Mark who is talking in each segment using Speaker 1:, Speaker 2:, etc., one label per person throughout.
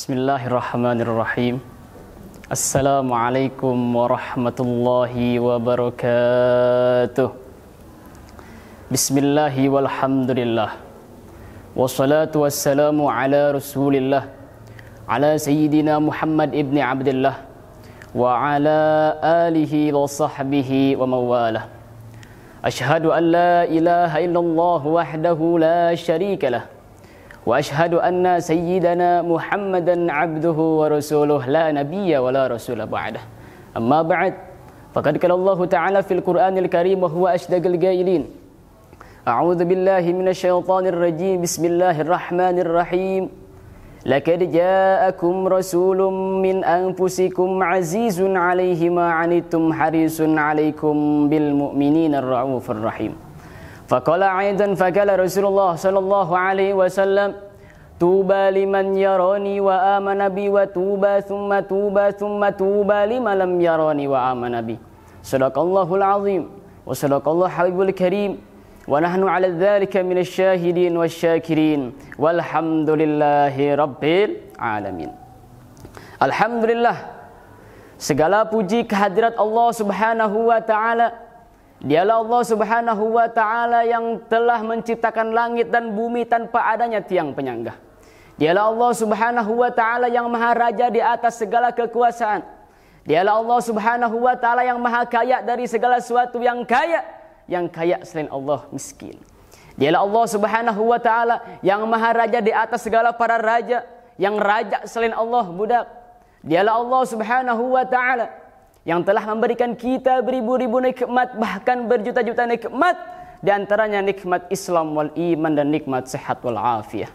Speaker 1: Bismillahirrahmanirrahim. Assalamualaikum warahmatullahi wabarakatuh. Bismillahi walhamdulillah. Wassalatu wassalamu ala rasulillah, ala sayyidina Muhammad ibn Abdullah, wa ala alihi wa sahbihi wa mawalah. Ashhadu an la ilaha illallah wahdahu la syarika lah, wa ashhadu anna sayyidana Muhammadan abduhu wa rasuluh la nabiyya wa la rasula ba'dah. Amma ba'd, faqad qala Allah ta'ala fil Qur'anil Karim wa huwa asdaqul qailin. A'udzu billahi minasyaitonir rajim. Bismillahirrahmanirrahim. Laqad ja'akum rasulun min anfusikum 'azizun 'alaihi ma 'anittum harisun 'alaikum bil mu'minina raufur rahim. Faqala aidan faqala Rasulullah sallallahu alaihi wasallam, tuba liman yarani wa amana bi wa tuba thumma liman lam yarani wa amana bi. Sadaqallahul azim wa sadaqallahu habibul karim wa nahnu ala dzalika minasy syahidin wasyakirin walhamdulillahi rabbil alamin. Alhamdulillah, segala puji kehadirat Allah Subhanahu wa taala. Dialah Allah Subhanahu wa ta'ala yang telah menciptakan langit dan bumi tanpa adanya tiang penyangga. Dialah Allah Subhanahu wa ta'ala yang maha raja di atas segala kekuasaan. Dialah Allah Subhanahu wa ta'ala yang maha kaya dari segala sesuatu yang kaya selain Allah miskin. Dialah Allah Subhanahu wa ta'ala yang maha raja di atas segala para raja, yang raja selain Allah budak. Dialah Allah Subhanahu wa ta'ala yang telah memberikan kita beribu-ribu nikmat, bahkan berjuta-juta nikmat, di antaranya nikmat Islam wal iman dan nikmat sehat wal afiyah.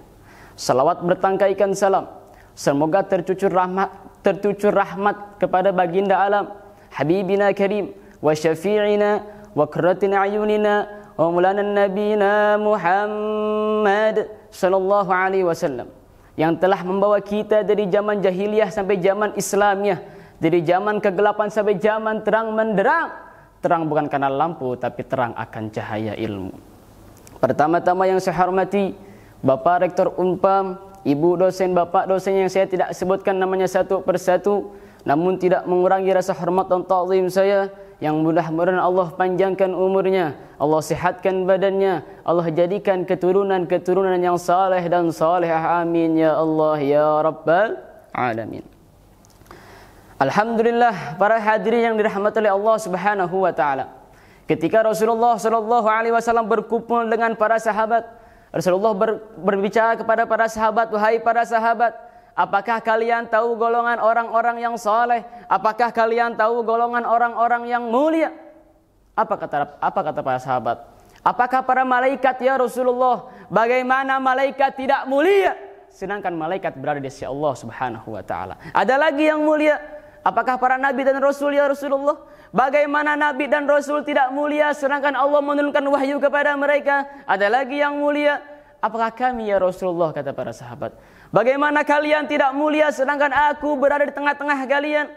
Speaker 1: Salawat bertangkaikan salam semoga tercucur rahmat kepada baginda alam, habibina karim wa syafi'ina wa qurratina ayunina wa maulana nabiyina Muhammad sallallahu alaihi wasallam, yang telah membawa kita dari zaman jahiliyah sampai zaman Islamiyah, dari zaman kegelapan sampai zaman terang menderang. Terang bukan karena lampu, tapi terang akan cahaya ilmu. Pertama-tama yang saya hormati Bapak Rektor Unpam, Ibu dosen, Bapak dosen yang saya tidak sebutkan namanya satu persatu, namun tidak mengurangi rasa hormat dan ta'zim saya, yang mudah-mudahan Allah panjangkan umurnya, Allah sehatkan badannya, Allah jadikan keturunan-keturunan yang saleh dan salihah, amin ya Allah ya Rabbal Alamin. Alhamdulillah, para hadirin yang dirahmati oleh Allah Subhanahu wa taala. Ketika Rasulullah sallallahu alaihi wasallam berkumpul dengan para sahabat, Rasulullah berbicara kepada para sahabat, wahai para sahabat, apakah kalian tahu golongan orang-orang yang saleh? Apakah kalian tahu golongan orang-orang yang mulia? Apa kata para sahabat? Apakah para malaikat ya Rasulullah? Bagaimana malaikat tidak mulia sedangkan malaikat berada di sisi Allah Subhanahu wa taala? Ada lagi yang mulia. Apakah para nabi dan rasul ya Rasulullah? Bagaimana nabi dan rasul tidak mulia sedangkan Allah menurunkan wahyu kepada mereka? Ada lagi yang mulia. Apakah kami ya Rasulullah, kata para sahabat? Bagaimana kalian tidak mulia sedangkan aku berada di tengah-tengah kalian?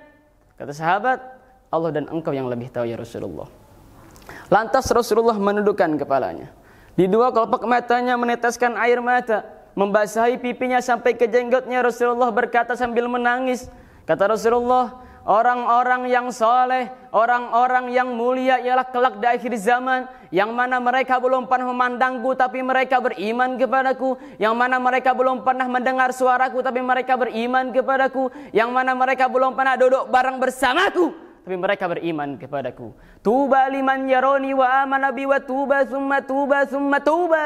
Speaker 1: Kata sahabat, Allah dan engkau yang lebih tahu ya Rasulullah. Lantas Rasulullah menundukkan kepalanya. Di dua kelopak matanya meneteskan air mata, membasahi pipinya sampai ke jenggotnya. Rasulullah berkata sambil menangis, kata Rasulullah, orang-orang yang saleh, orang-orang yang mulia ialah kelak di akhir zaman, yang mana mereka belum pernah memandangku tapi mereka beriman kepadaku, yang mana mereka belum pernah mendengar suaraku tapi mereka beriman kepadaku, yang mana mereka belum pernah duduk bareng bersamaku tapi mereka beriman kepadaku. Tuba liman yarani wa amana bi wa tuba thumma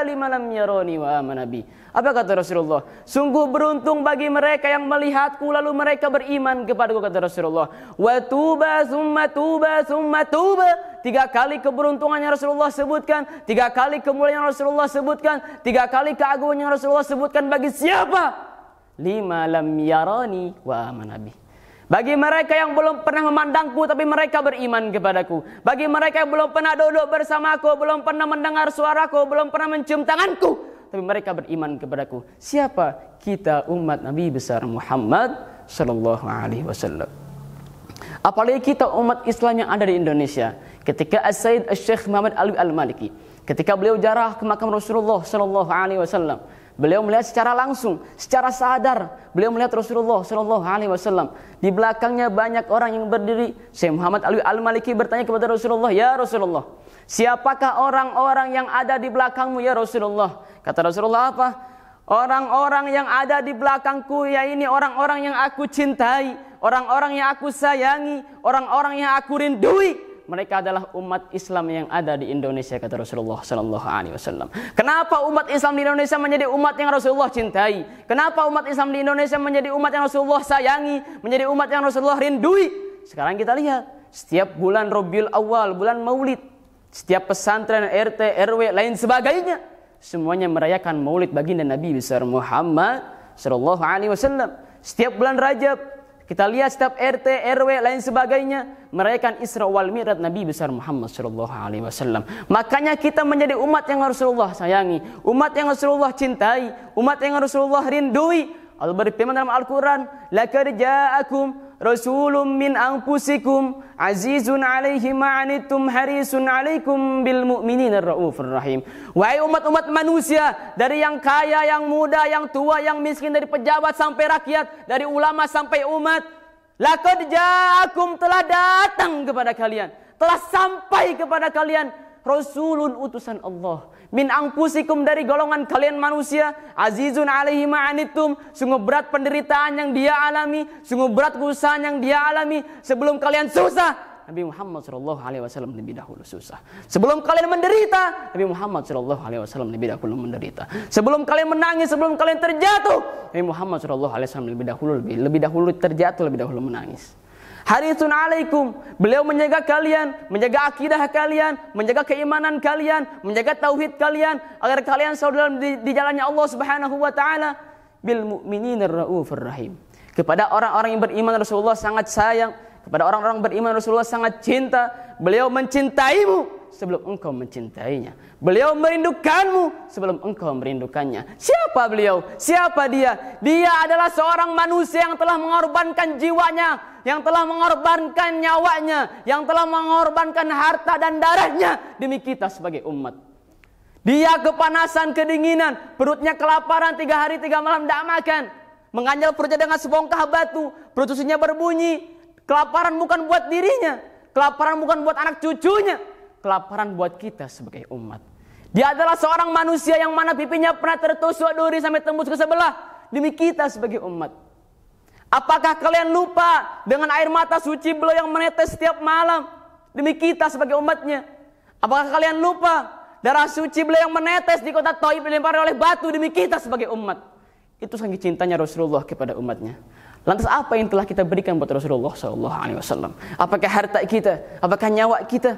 Speaker 1: liman lam yarani wa amana bi. Apa kata Rasulullah? Sungguh beruntung bagi mereka yang melihatku lalu mereka beriman kepadaku, kata Rasulullah. Wa tuba thumma tuba. 3 kali keberuntungannya Rasulullah sebutkan, 3 kali kemuliaan Rasulullah sebutkan, 3 kali keagungan Rasulullah sebutkan. Bagi siapa? Lima lam yarani wa amana bi. Bagi mereka yang belum pernah memandangku tapi mereka beriman kepadaku. Bagi mereka yang belum pernah duduk bersamaku, belum pernah mendengar suaraku, belum pernah mencium tanganku, tapi mereka beriman kepadaku. Siapa? Kita umat Nabi besar Muhammad sallallahu alaihi wasallam. Apalagi kita umat Islam yang ada di Indonesia. Ketika As-Sayyid Syekh Muhammad Alwi Al-Maliki, ketika beliau jarah ke makam Rasulullah sallallahu alaihi wasallam, Beliau melihat secara langsung, secara sadar. Beliau melihat Rasulullah sallallahu alaihi wasallam. Di belakangnya banyak orang yang berdiri. Syekh Muhammad Alwi Al-Maliki bertanya kepada Rasulullah, "Ya Rasulullah, siapakah orang-orang yang ada di belakangmu ya Rasulullah?" Kata Rasulullah apa? "Orang-orang yang ada di belakangku ya ini orang-orang yang aku cintai, orang-orang yang aku sayangi, orang-orang yang aku rindui. Mereka adalah umat Islam yang ada di Indonesia," kata Rasulullah sallallahu alaihi wasallam. Kenapa umat Islam di Indonesia menjadi umat yang Rasulullah cintai? Kenapa umat Islam di Indonesia menjadi umat yang Rasulullah sayangi, menjadi umat yang Rasulullah rindui? Sekarang kita lihat, setiap bulan Rabiul Awal, bulan Maulid, setiap pesantren, RT, RW, lain sebagainya, semuanya merayakan Maulid baginda Nabi besar Muhammad sallallahu alaihi wasallam. Setiap bulan Rajab, kita lihat setiap RT, RW, lain sebagainya merayakan Isra wal Mi'raj Nabi besar Muhammad sallallahu alaihi wasallam. Makanya kita menjadi umat yang Rasulullah sayangi, umat yang Rasulullah cintai, umat yang Rasulullah rindui. Allah berfirman dalam Al-Quran, "Laqad ja'akum rasulun min anfusikum azizun 'alaihi ma 'anittum harisun 'alaikum bil mu'minina raufur rahim." Wahai umat-umat manusia, dari yang kaya, yang muda, yang tua, yang miskin, dari pejabat sampai rakyat, dari ulama sampai umat, laqad ja'akum, telah datang kepada kalian, telah sampai kepada kalian rasulun, utusan Allah, min anfusikum, dari golongan kalian manusia, azizun 'alaihi ma 'anittum, sungguh berat penderitaan yang dia alami, sungguh berat kesusahan yang dia alami. Sebelum kalian susah, Nabi Muhammad sallallahu alaihi wasallam lebih dahulu susah. Sebelum kalian menderita, Nabi Muhammad sallallahu alaihi wasallam lebih dahulu menderita. Sebelum kalian menangis, sebelum kalian terjatuh, Nabi Muhammad sallallahu alaihi wasallam lebih dahulu terjatuh, lebih dahulu menangis. Harisun alaikum, beliau menjaga kalian, menjaga akidah kalian, menjaga keimanan kalian, menjaga tauhid kalian, agar kalian selalu dalam di jalannya Allah Subhanahu wa taala. Bil mu'minina raufur rahim. Kepada orang-orang yang beriman Rasulullah sangat sayang, kepada orang-orang beriman Rasulullah sangat cinta. Beliau mencintaimu sebelum engkau mencintainya. Beliau merindukanmu sebelum engkau merindukannya. Siapa beliau? Siapa dia? Dia adalah seorang manusia yang telah mengorbankan jiwanya, yang telah mengorbankan nyawanya, yang telah mengorbankan harta dan darahnya demi kita sebagai umat. Dia kepanasan, kedinginan, perutnya kelaparan, 3 hari 3 malam tidak makan, menganyal perutnya dengan sebongkah batu, perut susunya berbunyi. Kelaparan bukan buat dirinya, kelaparan bukan buat anak cucunya, kelaparan buat kita sebagai umat. Dia adalah seorang manusia yang mana pipinya pernah tertusuk duri sampai tembus ke sebelah demi kita sebagai umat. Apakah kalian lupa dengan air mata suci beliau yang menetes setiap malam demi kita sebagai umatnya? Apakah kalian lupa darah suci beliau yang menetes di kota Thaif dilempari oleh batu demi kita sebagai umat? Itu saking cintanya Rasulullah kepada umatnya. Lantas apa yang telah kita berikan buat Rasulullah SAW? Apakah harta kita? Apakah nyawa kita?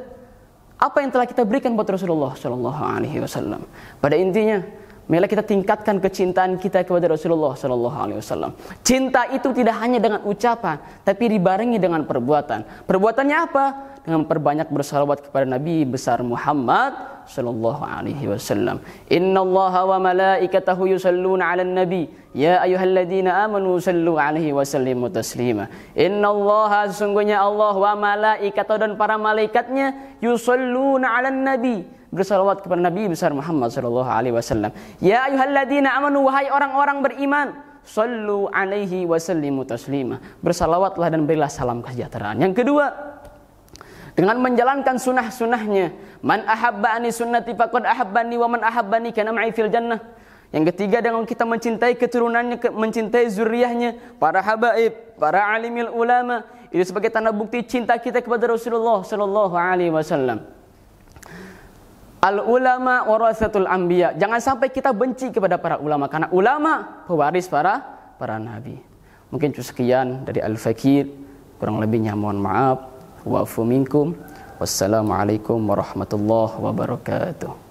Speaker 1: Apa yang telah kita berikan buat Rasulullah SAW? Pada intinya, marilah kita tingkatkan kecintaan kita kepada Rasulullah SAW. Cinta itu tidak hanya dengan ucapan, tapi dibarengi dengan perbuatan. Perbuatannya apa? Dengan perbanyak bersalawat kepada Nabi besar Muhammad sallallahu alaihi wasallam. Innallaha wa malaikatahu yusalluna 'alan nabi ya ayyuhalladzina amanu sallu 'alaihi wa sallimu taslima. Innallaha, sesungguhnya Allah, wa malaikatahu, dan para malaikatnya, yusalluna 'alan nabi, bersalawat kepada Nabi besar Muhammad sallallahu alaihi wasallam. Ya ayyuhalladzina amanu, wahai orang-orang beriman, sallu 'alaihi wa sallimu taslima, bersalawatlah dan berilah salam kesejahteraan. Yang kedua, dengan menjalankan sunnah-sunnahnya. Man ahabbani sunnati faqad ahabbani wa man ahabbani kana ma'i fil jannah. Yang ketiga, dengan kita mencintai keturunannya, mencintai zuriyahnya, para habaib, para alimil ulama, itu sebagai tanda bukti cinta kita kepada Rasulullah sallallahu alaihi wasallam. Al ulama warasatul anbiya. Jangan sampai kita benci kepada para ulama, karena ulama pewaris para nabi. Mungkin sekian dari Al-Fakir, kurang lebihnya mohon maaf. Wa'fu minkum. Wassalamualaikum warahmatullahi wabarakatuh.